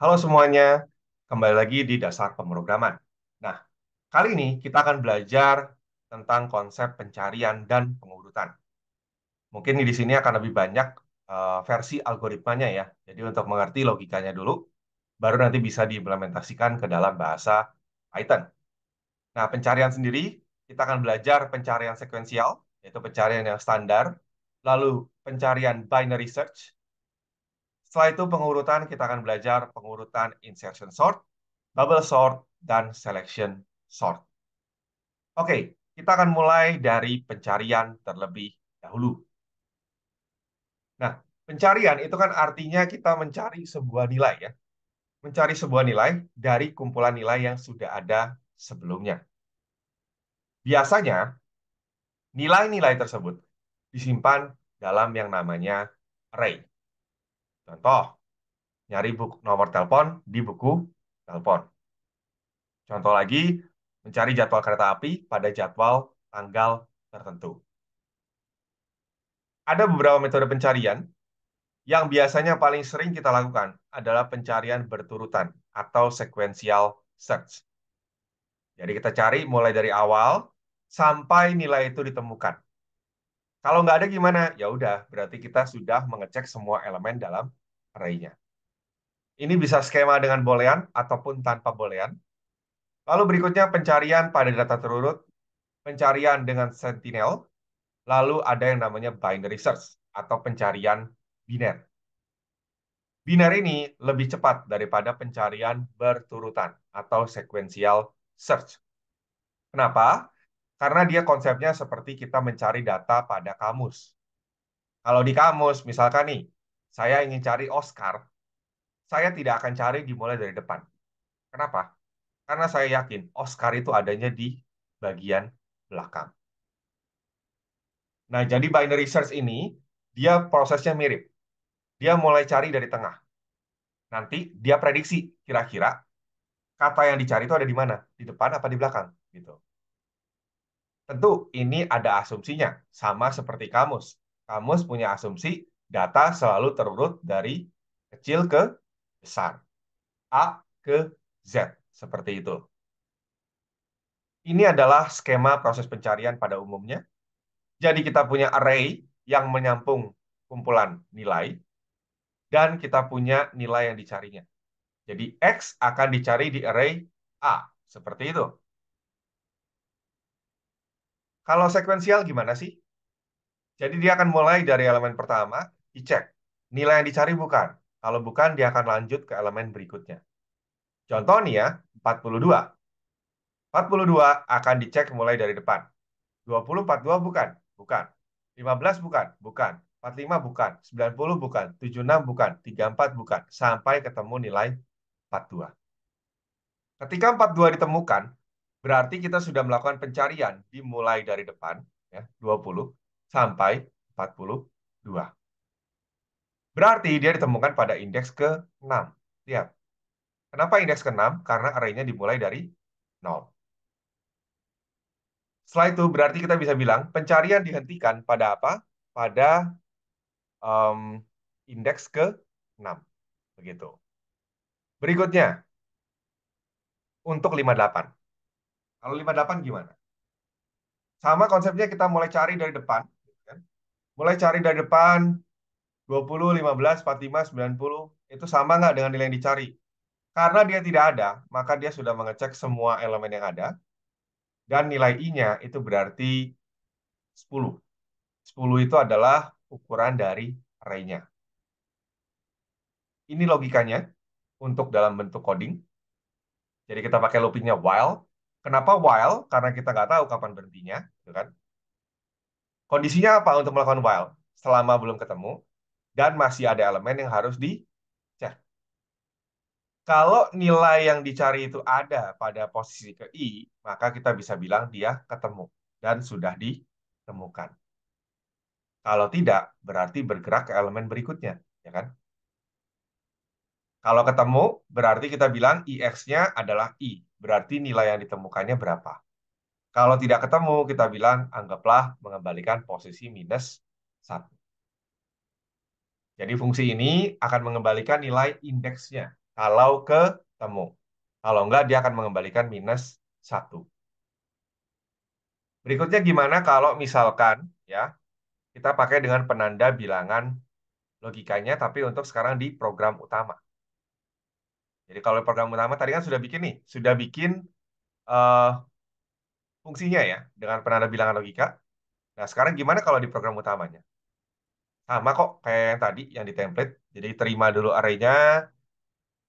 Halo semuanya, kembali lagi di Dasar Pemrograman. Nah, kali ini kita akan belajar tentang konsep pencarian dan pengurutan. Mungkin di sini akan lebih banyak versi algoritmanya ya. Jadi untuk mengerti logikanya dulu, baru nanti bisa diimplementasikan ke dalam bahasa Python. Nah, pencarian sendiri, kita akan belajar pencarian sekuensial, yaitu pencarian yang standar, lalu pencarian binary search. Setelah itu pengurutan, kita akan belajar pengurutan insertion sort, bubble sort, dan selection sort. Oke, kita akan mulai dari pencarian terlebih dahulu. Nah, pencarian itu kan artinya kita mencari sebuah nilai ya. Mencari sebuah nilai dari kumpulan nilai yang sudah ada sebelumnya. Biasanya, nilai-nilai tersebut disimpan dalam yang namanya array. Contoh, nyari buku, nomor telepon di buku telepon. Contoh lagi, mencari jadwal kereta api pada jadwal tanggal tertentu. Ada beberapa metode pencarian yang biasanya paling sering kita lakukan adalah pencarian berturutan atau sequential search. Jadi kita cari mulai dari awal sampai nilai itu ditemukan. Kalau nggak ada gimana? Ya udah, berarti kita sudah mengecek semua elemen dalam array-nya. Ini bisa skema dengan boolean ataupun tanpa boolean. Lalu berikutnya pencarian pada data terurut, pencarian dengan sentinel, lalu ada yang namanya binary search atau pencarian biner. Biner ini lebih cepat daripada pencarian berturutan atau sequential search. Kenapa? Karena dia konsepnya seperti kita mencari data pada kamus. Kalau di kamus, misalkan nih, saya ingin cari Oscar, saya tidak akan cari dimulai dari depan. Kenapa? Karena saya yakin Oscar itu adanya di bagian belakang. Nah, jadi binary search ini, dia prosesnya mirip. Dia mulai cari dari tengah. Nanti dia prediksi kira-kira kata yang dicari itu ada di mana, di depan apa di belakang, gitu. Tentu ini ada asumsinya, sama seperti kamus. Kamus punya asumsi data selalu terurut dari kecil ke besar, A ke Z, seperti itu. Ini adalah skema proses pencarian pada umumnya. Jadi kita punya array yang menyampung kumpulan nilai, dan kita punya nilai yang dicarinya. Jadi X akan dicari di array A, seperti itu. Kalau sekuensial gimana sih? Jadi dia akan mulai dari elemen pertama, dicek. Nilai yang dicari bukan. Kalau bukan, dia akan lanjut ke elemen berikutnya. Contoh nih ya, 42. 42 akan dicek mulai dari depan. 20, 42 bukan. Bukan. 15 bukan. Bukan. 45 bukan. 90 bukan. 76 bukan. 34 bukan. Sampai ketemu nilai 42. Ketika 42 ditemukan, berarti kita sudah melakukan pencarian dimulai dari depan, ya, 20 sampai 42. Berarti dia ditemukan pada indeks ke-6. Lihat. Kenapa indeks ke-6? Karena array-nya dimulai dari 0. Setelah itu berarti kita bisa bilang pencarian dihentikan pada apa? Pada em, indeks ke-6. Begitu. Berikutnya, untuk 58. Kalau 58 gimana? Sama konsepnya kita mulai cari dari depan. Gitu kan. Mulai cari dari depan 20, 15, 45, 90. Itu sama nggak dengan nilai yang dicari? Karena dia tidak ada, maka dia sudah mengecek semua elemen yang ada. Dan nilai I-nya itu berarti 10. 10 itu adalah ukuran dari array-nya. Ini logikanya untuk dalam bentuk coding. Jadi kita pakai loopingnya while. Kenapa while? Karena kita nggak tahu kapan berhentinya. Gitu kan? Kondisinya apa untuk melakukan while? Selama belum ketemu, dan masih ada elemen yang harus dicek. Kalau nilai yang dicari itu ada pada posisi ke I, maka kita bisa bilang dia ketemu dan sudah ditemukan. Kalau tidak, berarti bergerak ke elemen berikutnya, ya kan? Kalau ketemu, berarti kita bilang IX-nya adalah I. Berarti nilai yang ditemukannya berapa. Kalau tidak ketemu, kita bilang anggaplah mengembalikan posisi minus 1. Jadi fungsi ini akan mengembalikan nilai indeksnya. kalau ketemu. Kalau enggak, dia akan mengembalikan -1. Berikutnya gimana kalau misalkan ya kita pakai dengan penanda bilangan logikanya, tapi untuk sekarang di program utama. Jadi kalau program utama tadi kan sudah bikin nih, sudah bikin eh, fungsinya ya dengan penanda bilangan logika. Nah, sekarang gimana kalau di program utamanya? Sama kok kayak yang tadi, yang di template. Jadi terima dulu array-nya,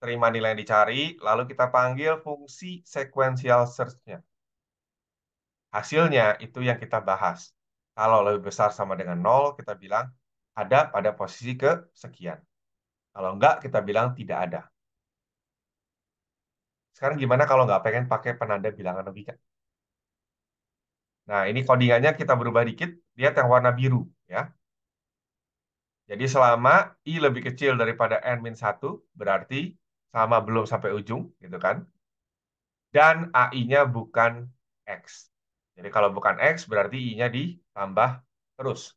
terima nilai yang dicari, lalu kita panggil fungsi sequential search-nya. Hasilnya itu yang kita bahas. Kalau lebih besar sama dengan 0, kita bilang ada pada posisi kesekian. Kalau enggak, kita bilang tidak ada. Sekarang gimana kalau nggak pengen pakai penanda bilangan logika? Nah, ini codingannya kita berubah dikit. Lihat yang warna biru, ya. Jadi selama I lebih kecil daripada N-1, berarti sama belum sampai ujung, gitu kan. Dan AI-nya bukan X. Jadi kalau bukan X, berarti I-nya ditambah terus.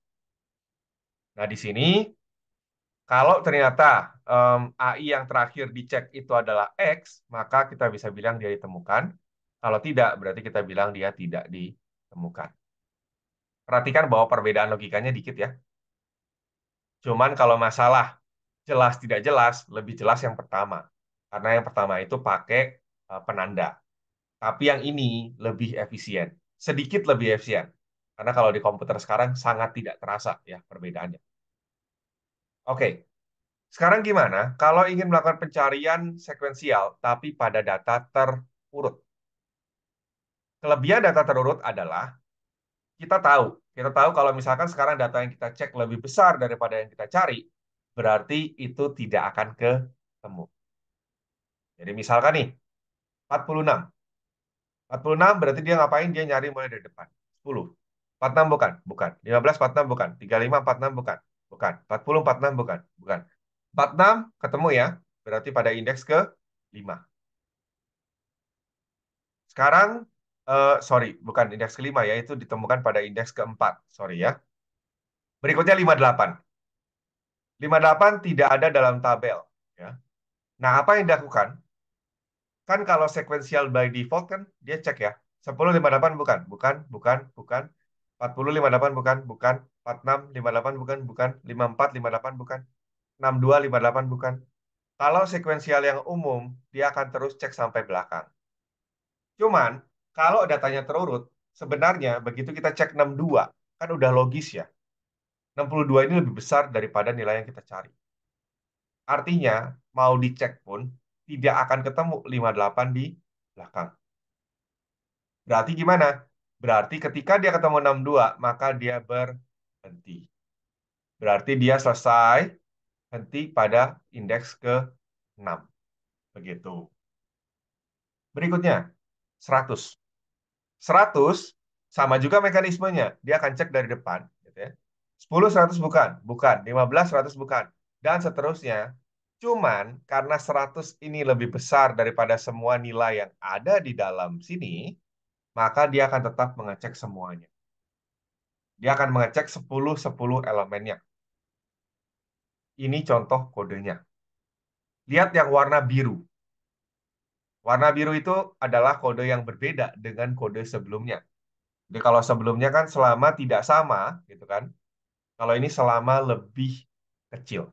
Nah, di sini, kalau ternyata AI yang terakhir dicek itu adalah X, maka kita bisa bilang dia ditemukan. Kalau tidak, berarti kita bilang dia tidak ditemukan. Perhatikan bahwa perbedaan logikanya dikit ya. Cuman kalau masalah jelas tidak jelas, lebih jelas yang pertama. Karena yang pertama itu pakai penanda. Tapi yang ini lebih efisien. Sedikit lebih efisien. Karena kalau di komputer sekarang sangat tidak terasa ya perbedaannya. Oke, sekarang gimana kalau ingin melakukan pencarian sekuensial tapi pada data terurut? Kelebihan data terurut adalah kita tahu kalau misalkan sekarang data yang kita cek lebih besar daripada yang kita cari, berarti itu tidak akan ketemu. Jadi misalkan nih, 46. 46 berarti dia ngapain? Dia nyari mulai dari depan. 10. 46 bukan? Bukan. 15 46 bukan. 35 46 bukan. Bukan. 40 46 bukan. Bukan. 46 ketemu ya. Berarti pada indeks ke 5. Sekarang sorry, bukan indeks kelima ya, itu ditemukan pada indeks keempat. Sorry ya. Berikutnya 58. 58 tidak ada dalam tabel ya. Nah, apa yang dilakukan? Kan kalau sequential by default kan dia cek ya. 10 58 bukan, bukan, bukan, bukan. 40 58 bukan, bukan. 46 58 bukan, bukan. 54 58 bukan. 62 58 bukan. Kalau sekuensial yang umum, dia akan terus cek sampai belakang. Cuman kalau datanya terurut, sebenarnya begitu kita cek 62, kan udah logis ya. 62 ini lebih besar daripada nilai yang kita cari. Artinya, mau dicek pun tidak akan ketemu 58 di belakang. Berarti gimana? Berarti ketika dia ketemu 62, maka dia berhenti. Berarti dia selesai henti pada indeks ke-6. Begitu. Berikutnya, 100. 100 sama juga mekanismenya. Dia akan cek dari depan. Gitu ya. 10 100 bukan. Bukan. 15 100 bukan. Dan seterusnya. Cuman karena 100 ini lebih besar daripada semua nilai yang ada di dalam sini, maka dia akan tetap mengecek semuanya. Dia akan mengecek 10 elemennya. Ini contoh kodenya. Lihat yang warna biru. Warna biru itu adalah kode yang berbeda dengan kode sebelumnya. Jadi kalau sebelumnya kan selama tidak sama, gitu kan. Kalau ini selama lebih kecil.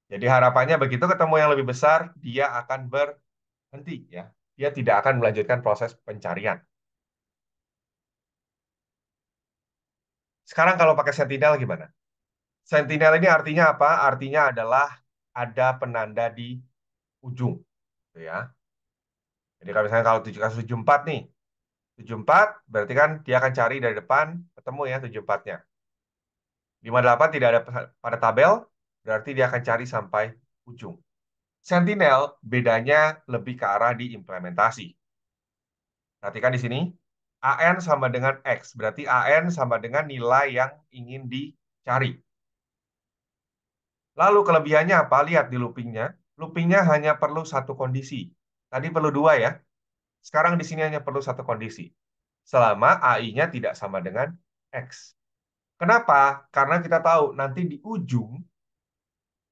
Jadi harapannya begitu ketemu yang lebih besar, dia akan berhenti ya. Dia tidak akan melanjutkan proses pencarian. Sekarang kalau pakai Sentinel gimana? Sentinel ini artinya apa? Artinya adalah ada penanda di ujung, gitu ya. Jadi kalau misalnya kalau 7 kasus 74 nih, 74 berarti kan dia akan cari dari depan, ketemu ya 74-nya. 58 tidak ada pada tabel, berarti dia akan cari sampai ujung. Sentinel bedanya lebih ke arah di implementasi. Perhatikan di sini, AN sama dengan X, berarti AN sama dengan nilai yang ingin dicari. Lalu kelebihannya apa? Lihat di loopingnya. Loopingnya hanya perlu satu kondisi. Tadi perlu dua ya. Sekarang di sini hanya perlu satu kondisi. Selama AI-nya tidak sama dengan X. Kenapa? Karena kita tahu nanti di ujung,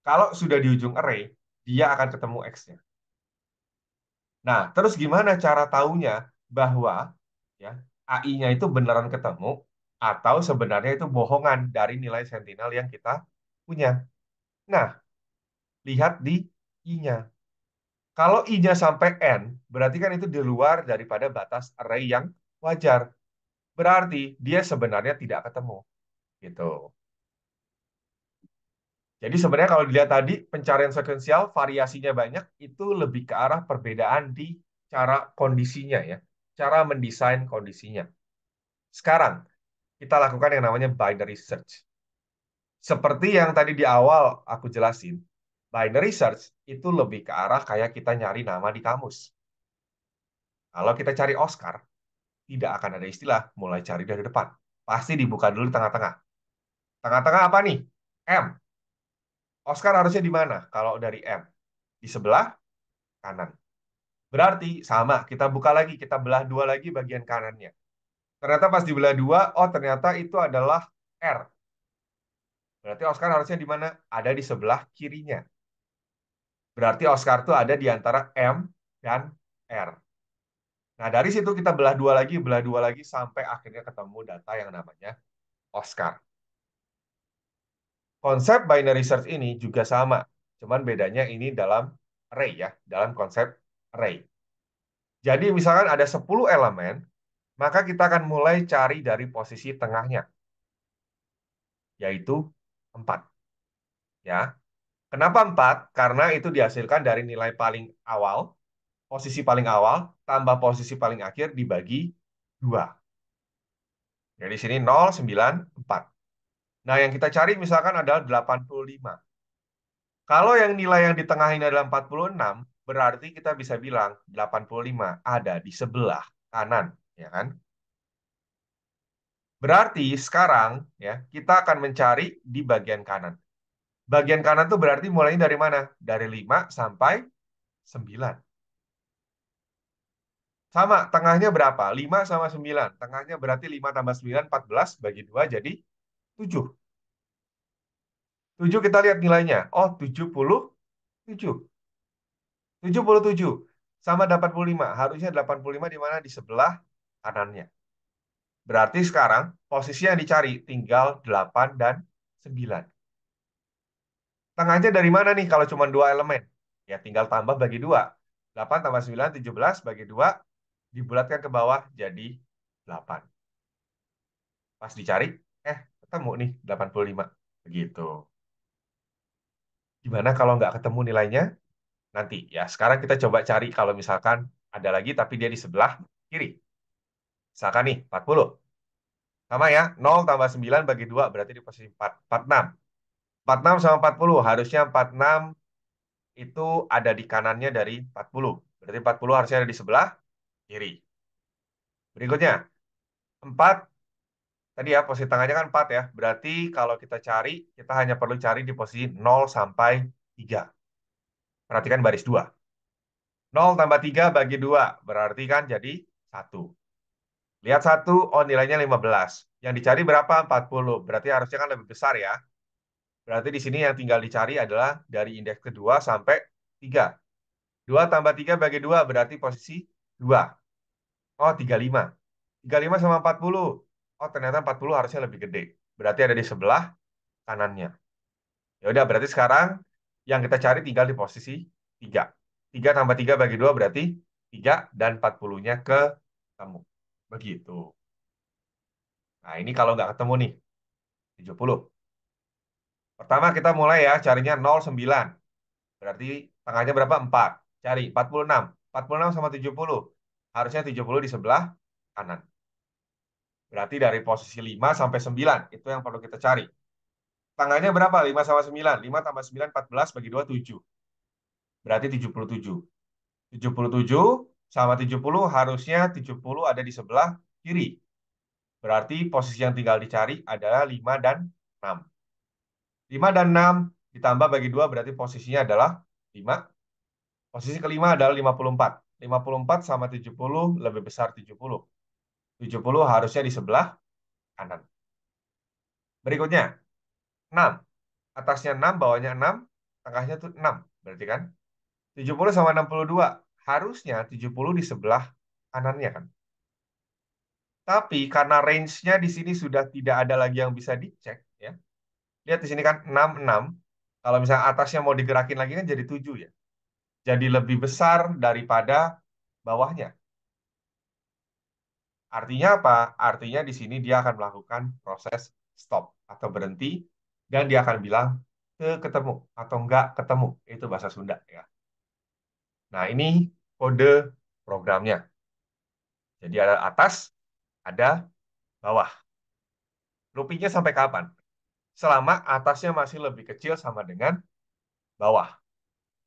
kalau sudah di ujung array, dia akan ketemu X-nya. Nah, terus gimana cara taunya bahwa ya AI-nya itu beneran ketemu atau sebenarnya itu bohongan dari nilai sentinel yang kita punya? Nah, lihat di I-nya. Kalau I-nya sampai N, berarti kan itu di luar daripada batas array yang wajar. Berarti dia sebenarnya tidak ketemu. Gitu. Jadi sebenarnya kalau dilihat tadi, pencarian sekuensial variasinya banyak, itu lebih ke arah perbedaan di cara kondisinya ya. Cara mendesain kondisinya. Sekarang, kita lakukan yang namanya binary search. Seperti yang tadi di awal aku jelasin, binary search itu lebih ke arah kayak kita nyari nama di kamus. Kalau kita cari Oscar, tidak akan ada istilah mulai cari dari depan. Pasti dibuka dulu di tengah-tengah. Tengah-tengah apa nih? M. Oscar harusnya di mana? Kalau dari M. Di sebelah kanan. Berarti sama, kita buka lagi, kita belah dua lagi bagian kanannya. Ternyata pas dibelah dua, oh ternyata itu adalah R. Berarti Oscar harusnya di mana? Ada di sebelah kirinya. Berarti Oscar itu ada di antara M dan R. Nah, dari situ kita belah dua lagi sampai akhirnya ketemu data yang namanya Oscar. Konsep binary search ini juga sama, cuman bedanya ini dalam array ya, dalam konsep array. Jadi misalkan ada 10 elemen, maka kita akan mulai cari dari posisi tengahnya, yaitu 4. Ya. Kenapa 4? Karena itu dihasilkan dari nilai paling awal, posisi paling awal, tambah posisi paling akhir dibagi 2. Jadi sini 0, 9, 4. Nah, yang kita cari misalkan adalah 85. Kalau yang nilai yang di tengah ini adalah 46, berarti kita bisa bilang 85 ada di sebelah kanan, ya kan? Berarti sekarang ya, kita akan mencari di bagian kanan. Bagian kanan tuh berarti mulainya dari mana? Dari 5 sampai 9. Sama, tengahnya berapa? 5 sama 9. Tengahnya berarti 5 tambah 9, 14, bagi 2 jadi 7. 7 kita lihat nilainya. Oh, 77. 77 sama 85. Harusnya 85 di mana? Di sebelah kanannya. Berarti sekarang posisi yang dicari tinggal 8 dan 9. Tengahnya dari mana nih kalau cuma dua elemen? Ya tinggal tambah bagi 2. 8 tambah 9, 17 bagi 2. Dibulatkan ke bawah jadi 8. Pas dicari, ketemu nih 85. Begitu. Gimana kalau nggak ketemu nilainya? Nanti ya. Sekarang kita coba cari kalau misalkan ada lagi tapi dia di sebelah kiri. Misalkan nih 40. Sama ya, 0 tambah 9 bagi 2 berarti di posisi 4. 46. 46 sama 40. Harusnya 46 itu ada di kanannya dari 40. Berarti 40 harusnya ada di sebelah kiri. Berikutnya, 4. Tadi ya, posisi tangannya kan 4 ya. Berarti kalau kita cari, kita hanya perlu cari di posisi 0 sampai 3. Perhatikan baris 2. 0 tambah 3 bagi 2. Berarti kan jadi 1. Lihat 1, oh nilainya 15. Yang dicari berapa? 40. Berarti harusnya kan lebih besar ya. Berarti di sini yang tinggal dicari adalah dari indeks kedua sampai 3. 2 tambah 3 bagi 2 berarti posisi 2. Oh, 35. 35 sama 40. Oh, ternyata 40 harusnya lebih gede. Berarti ada di sebelah kanannya. Ya udah, berarti sekarang yang kita cari tinggal di posisi 3. 3 tambah 3 bagi 2 berarti 3 dan 40-nya ketemu. Begitu. Nah, ini kalau nggak ketemu nih, 70. Pertama kita mulai ya, carinya 0,9. Berarti tengahnya berapa? 4. Cari 46. 46 sama 70. Harusnya 70 di sebelah kanan. Berarti dari posisi 5 sampai 9. Itu yang perlu kita cari. Tengahnya berapa? 5 sama 9. 5 tambah 9, 14. Bagi 2, 7. Berarti 77. 77 sama 70 harusnya 70 ada di sebelah kiri. Berarti posisi yang tinggal dicari adalah 5 dan 6. 5 dan 6 ditambah bagi 2 berarti posisinya adalah 5. Posisi kelima adalah 54. 54 sama 70 lebih besar 70. 70 harusnya di sebelah kanan. Berikutnya, 6. Atasnya 6, bawahnya 6, tengahnya tuh 6. berarti kan 70 sama 62. Harusnya 70 di sebelah kanannya kan. Tapi karena range-nya di sini sudah tidak ada lagi yang bisa dicek, ya. Lihat di sini kan 66. Kalau misalnya atasnya mau digerakin lagi kan jadi 7 ya. Jadi lebih besar daripada bawahnya. Artinya apa? Artinya di sini dia akan melakukan proses stop atau berhenti dan dia akan bilang ketemu atau enggak ketemu. Itu bahasa Sunda ya. Nah, ini kode programnya. Jadi ada atas, ada bawah. Loopingnya sampai kapan? Selama atasnya masih lebih kecil sama dengan bawah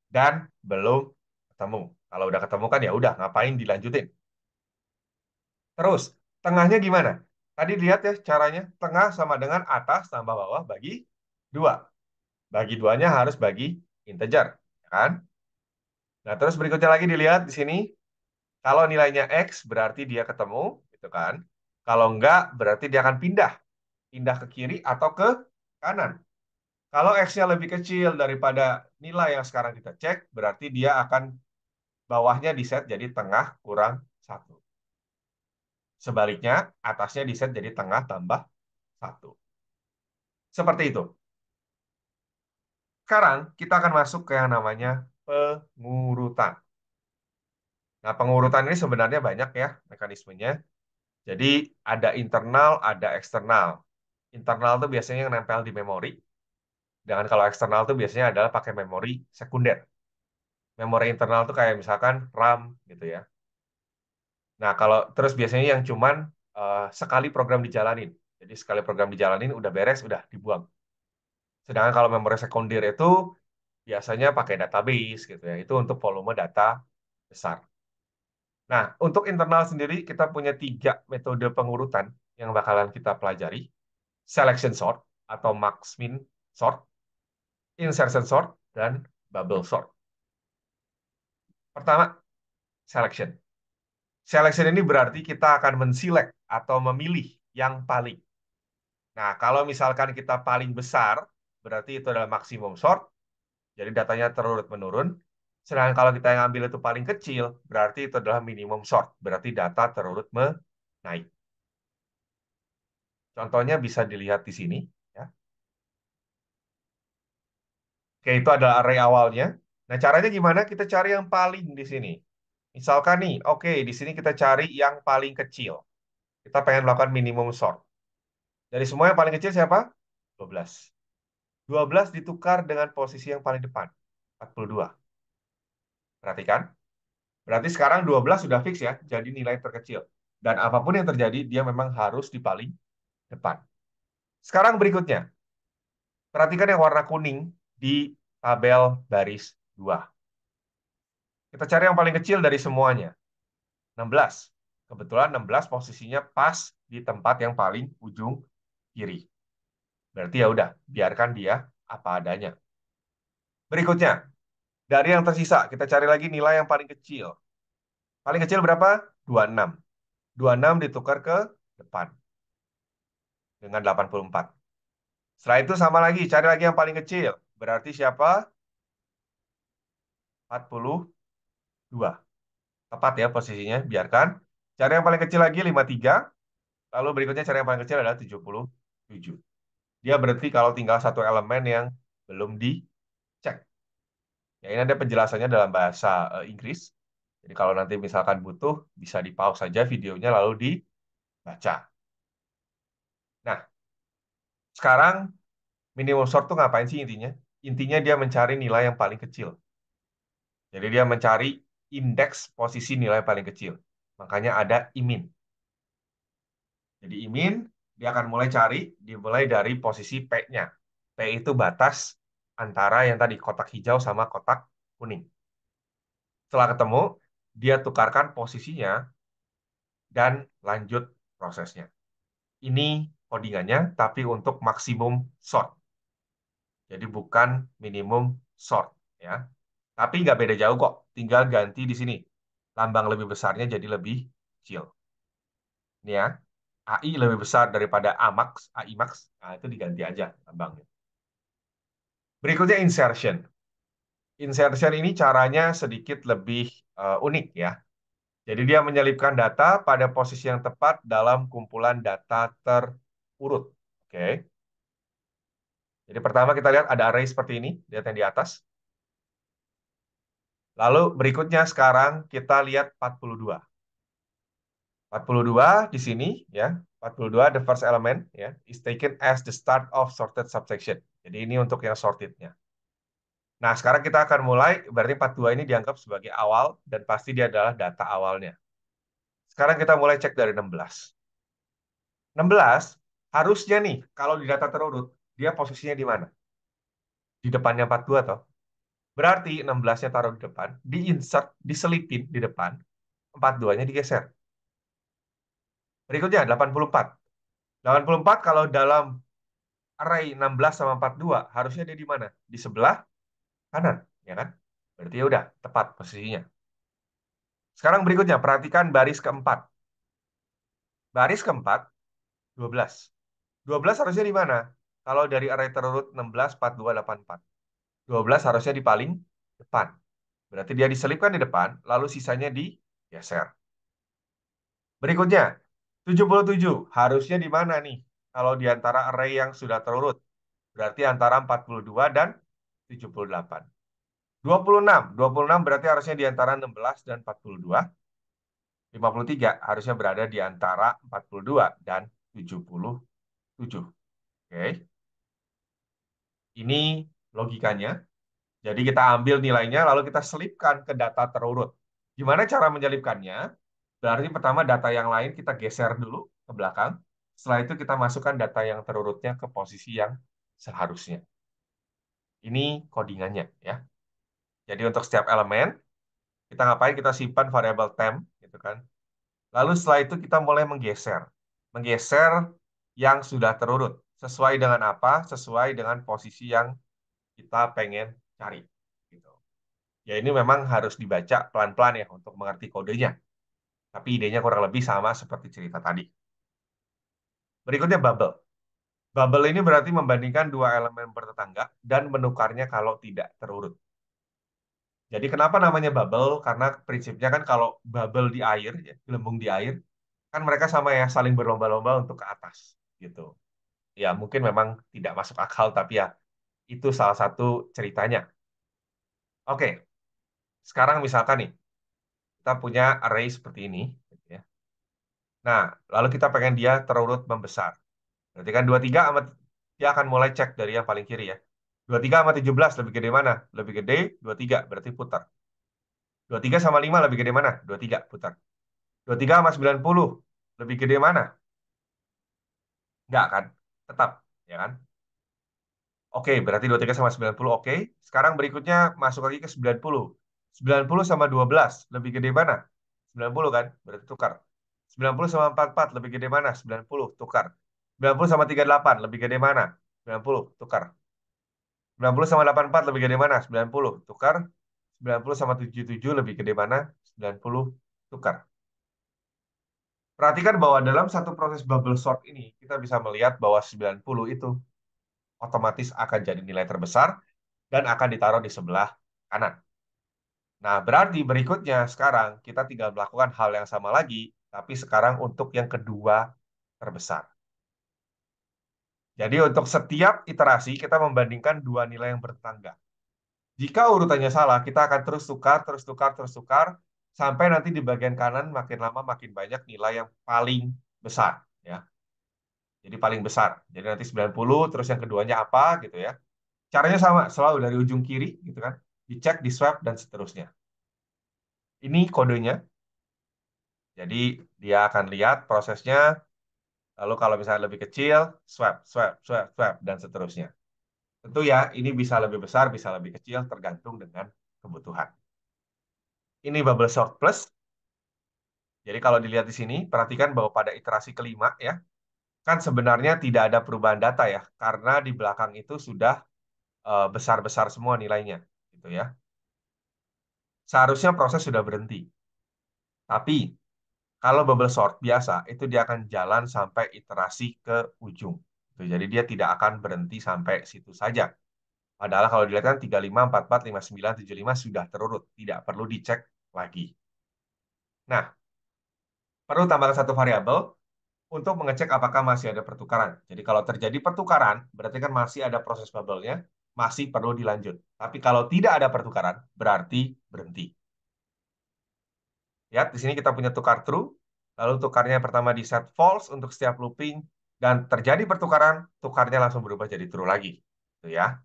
dan belum ketemu. Kalau udah ketemu kan ya udah ngapain dilanjutin. Terus tengahnya gimana? Tadi lihat ya caranya. Tengah sama dengan atas tambah bawah bagi 2. Bagi duanya harus bagi integer, ya kan? Nah, terus berikutnya lagi dilihat di sini. Kalau nilainya X berarti dia ketemu, gitu kan? Kalau enggak, berarti dia akan pindah. Pindah ke kiri atau ke kanan. Kalau X-nya lebih kecil daripada nilai yang sekarang kita cek, berarti dia akan bawahnya diset jadi tengah kurang 1. Sebaliknya, atasnya diset jadi tengah tambah 1. Seperti itu. Sekarang kita akan masuk ke yang namanya pengurutan. Nah, pengurutan ini sebenarnya banyak ya mekanismenya. Jadi ada internal, ada eksternal. Internal itu biasanya yang nempel di memori. Dengan kalau eksternal itu biasanya adalah pakai memori sekunder. Memori internal itu kayak misalkan RAM gitu ya. Nah, kalau terus biasanya yang cuman sekali program dijalanin. Jadi sekali program dijalanin udah beres, udah dibuang. Sedangkan kalau memori sekunder itu biasanya pakai database gitu ya. Itu untuk volume data besar. Nah, untuk internal sendiri kita punya 3 metode pengurutan yang bakalan kita pelajari. Selection sort atau max-min sort, insertion sort, dan bubble sort. Pertama, selection. Selection ini berarti kita akan menselect atau memilih yang paling. Nah, kalau misalkan kita paling besar, berarti itu adalah maksimum sort, jadi datanya terurut menurun. Sedangkan kalau kita yang ambil itu paling kecil, berarti itu adalah minimum sort, berarti data terurut menaik. Contohnya bisa dilihat di sini. Ya. Oke, itu adalah array awalnya. Nah, caranya gimana? Kita cari yang paling di sini. Misalkan nih, oke, di sini kita cari yang paling kecil. Kita pengen melakukan minimum sort. Dari semua yang paling kecil siapa? 12. 12 ditukar dengan posisi yang paling depan. 42. Perhatikan. Berarti sekarang 12 sudah fix ya, jadi nilai terkecil. Dan apapun yang terjadi, dia memang harus di paling depan. Sekarang berikutnya. Perhatikan yang warna kuning di tabel baris 2. Kita cari yang paling kecil dari semuanya. 16. Kebetulan 16 posisinya pas di tempat yang paling ujung kiri. Berarti ya udah, biarkan dia apa adanya. Berikutnya, dari yang tersisa, kita cari lagi nilai yang paling kecil. Paling kecil berapa? 26. 26 ditukar ke depan dengan 84. Setelah itu sama lagi, cari lagi yang paling kecil. Berarti siapa? 42. Tepat ya posisinya, biarkan. Cari yang paling kecil lagi 53. Lalu berikutnya cari yang paling kecil adalah 77. Dia berarti kalau tinggal satu elemen yang belum dicek. Ya, ini ada penjelasannya dalam bahasa Inggris. Jadi kalau nanti misalkan butuh, bisa di-pause saja videonya lalu dibaca. Nah, sekarang minimum sort tuh ngapain sih intinya? Intinya dia mencari nilai yang paling kecil. Jadi dia mencari indeks posisi nilai paling kecil. Makanya ada imin. Jadi imin, dia akan mulai cari, dimulai dari posisi P-nya. P itu batas antara yang tadi kotak hijau sama kotak kuning. Setelah ketemu, dia tukarkan posisinya dan lanjut prosesnya. Ini codingannya, tapi untuk maksimum sort. Jadi bukan minimum sort. Ya. Tapi nggak beda jauh kok. Tinggal ganti di sini. Lambang lebih besarnya jadi lebih kecil. Ini ya. AI lebih besar daripada AMAX, AI Max. Nah, itu diganti aja lambangnya. Berikutnya insertion. Insertion ini caranya sedikit lebih unik ya. Jadi dia menyelipkan data pada posisi yang tepat dalam kumpulan data terurut. Oke. Jadi pertama kita lihat ada array seperti ini, lihat yang di atas. Lalu berikutnya sekarang kita lihat 42. 42 di sini ya. 42 the first element ya is taken as the start of sorted subsection. Jadi ini untuk yang sortednya. Nah, sekarang kita akan mulai, berarti 42 ini dianggap sebagai awal dan pasti dia adalah data awalnya. Sekarang kita mulai cek dari 16. 16 harusnya nih kalau di data terurut dia posisinya di mana? Di depannya 42 toh. Berarti 16-nya taruh di depan, diinsert, diselipin di depan, 42-nya digeser. Berikutnya 84. 84 kalau dalam array 16 sama 42 harusnya dia di mana? Di sebelah kanan, ya kan? Berarti ya udah tepat posisinya. Sekarang berikutnya perhatikan baris keempat. Baris keempat 12. 12 harusnya di mana? Kalau dari array terurut 16, 42, 84. 12 harusnya di paling depan. Berarti dia diselipkan di depan, lalu sisanya digeser. Berikutnya, 77 harusnya di mana nih? Kalau di antara array yang sudah terurut. Berarti antara 42 dan 78. 26. 26 berarti harusnya di antara 16 dan 42. 53 harusnya berada di antara 42 dan 77. Oke. Ini logikanya. Jadi kita ambil nilainya lalu kita selipkan ke data terurut. Gimana cara menyelipkannya? Berarti pertama data yang lain kita geser dulu ke belakang. Setelah itu kita masukkan data yang terurutnya ke posisi yang seharusnya. Ini codingannya ya. Jadi untuk setiap elemen kita ngapain? Kita simpan variabel temp gitu kan. Lalu setelah itu kita mulai menggeser. Menggeser yang sudah terurut. Sesuai dengan apa? Sesuai dengan posisi yang kita pengen cari. Gitu. Ya ini memang harus dibaca pelan-pelan ya untuk mengerti kodenya. Tapi idenya kurang lebih sama seperti cerita tadi. Berikutnya bubble. Bubble ini berarti membandingkan dua elemen bertetangga dan menukarnya kalau tidak terurut. Jadi kenapa namanya bubble? Karena prinsipnya kan kalau bubble di air, ya, gelembung di air, kan mereka sama ya saling berlomba-lomba untuk ke atas. Gitu. Ya mungkin memang tidak masuk akal, tapi ya itu salah satu ceritanya. Oke, sekarang misalkan nih, kita punya array seperti ini. Gitu ya. Nah, lalu kita pengen dia terurut membesar. Berarti kan 23 sama dia akan mulai cek dari yang paling kiri ya. 23 sama 17 lebih gede mana? Lebih gede 23, berarti putar. 23 sama 5 lebih gede mana? 23, putar. 23 sama 90 lebih gede mana? Enggak kan? Tetap, ya kan? Oke, berarti 23 sama 90 oke. Sekarang berikutnya masuk lagi ke 90. 90 sama 12 lebih gede mana? 90 kan? Berarti tukar. 90 sama 44 lebih gede mana? 90, tukar. 90 sama 38 lebih gede mana? 90, tukar. 90 sama 84 lebih gede mana? 90, tukar. 90 sama 77 lebih gede mana? 90, tukar. Perhatikan bahwa dalam satu proses bubble sort ini, kita bisa melihat bahwa 90 itu otomatis akan jadi nilai terbesar dan akan ditaruh di sebelah kanan. Nah, berarti berikutnya sekarang kita tinggal melakukan hal yang sama lagi, tapi sekarang untuk yang kedua terbesar. Jadi untuk setiap iterasi kita membandingkan dua nilai yang bertetangga. Jika urutannya salah, kita akan terus tukar, terus tukar, terus tukar, sampai nanti di bagian kanan makin lama makin banyak nilai yang paling besar. Ya. Jadi paling besar. Jadi nanti 90, terus yang keduanya apa gitu ya. Caranya sama, selalu dari ujung kiri gitu kan. Dicek, di swap, dan seterusnya. Ini kodenya. Jadi dia akan lihat prosesnya, lalu kalau misalnya lebih kecil, swap, swap, swap, swap, dan seterusnya. Tentu ya, ini bisa lebih besar, bisa lebih kecil, tergantung dengan kebutuhan. Ini bubble sort plus. Jadi kalau dilihat di sini, perhatikan bahwa pada iterasi kelima ya, kan sebenarnya tidak ada perubahan data ya, karena di belakang itu sudah besar-besar semua nilainya, gitu ya. Seharusnya proses sudah berhenti. Tapi kalau bubble sort biasa, itu dia akan jalan sampai iterasi ke ujung. Gitu. Jadi dia tidak akan berhenti sampai situ saja. Padahal kalau dilihat kan 35, 44, 59, 75 sudah terurut. Tidak perlu dicek lagi. Nah, perlu tambahkan satu variabel untuk mengecek apakah masih ada pertukaran. Jadi kalau terjadi pertukaran, berarti kan masih ada proses bubble-nya, masih perlu dilanjut. Tapi kalau tidak ada pertukaran, berarti berhenti. Ya, di sini kita punya tukar true, lalu tukarnya yang pertama di set false untuk setiap looping, dan terjadi pertukaran, tukarnya langsung berubah jadi true lagi. Itu ya.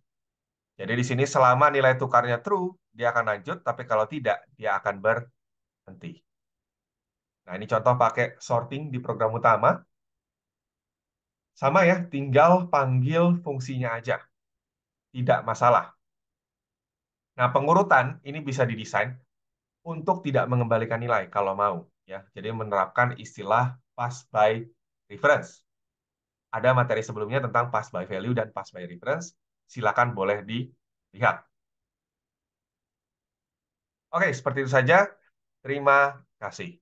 Jadi di sini selama nilai tukarnya true, dia akan lanjut, tapi kalau tidak, dia akan berhenti. Nah, ini contoh pakai sorting di program utama. Sama ya, tinggal panggil fungsinya aja. Tidak masalah. Nah, pengurutan ini bisa didesain untuk tidak mengembalikan nilai kalau mau. Ya, jadi menerapkan istilah pass by reference. Ada materi sebelumnya tentang pass by value dan pass by reference. Silakan boleh dilihat. Oke, seperti itu saja. Terima kasih.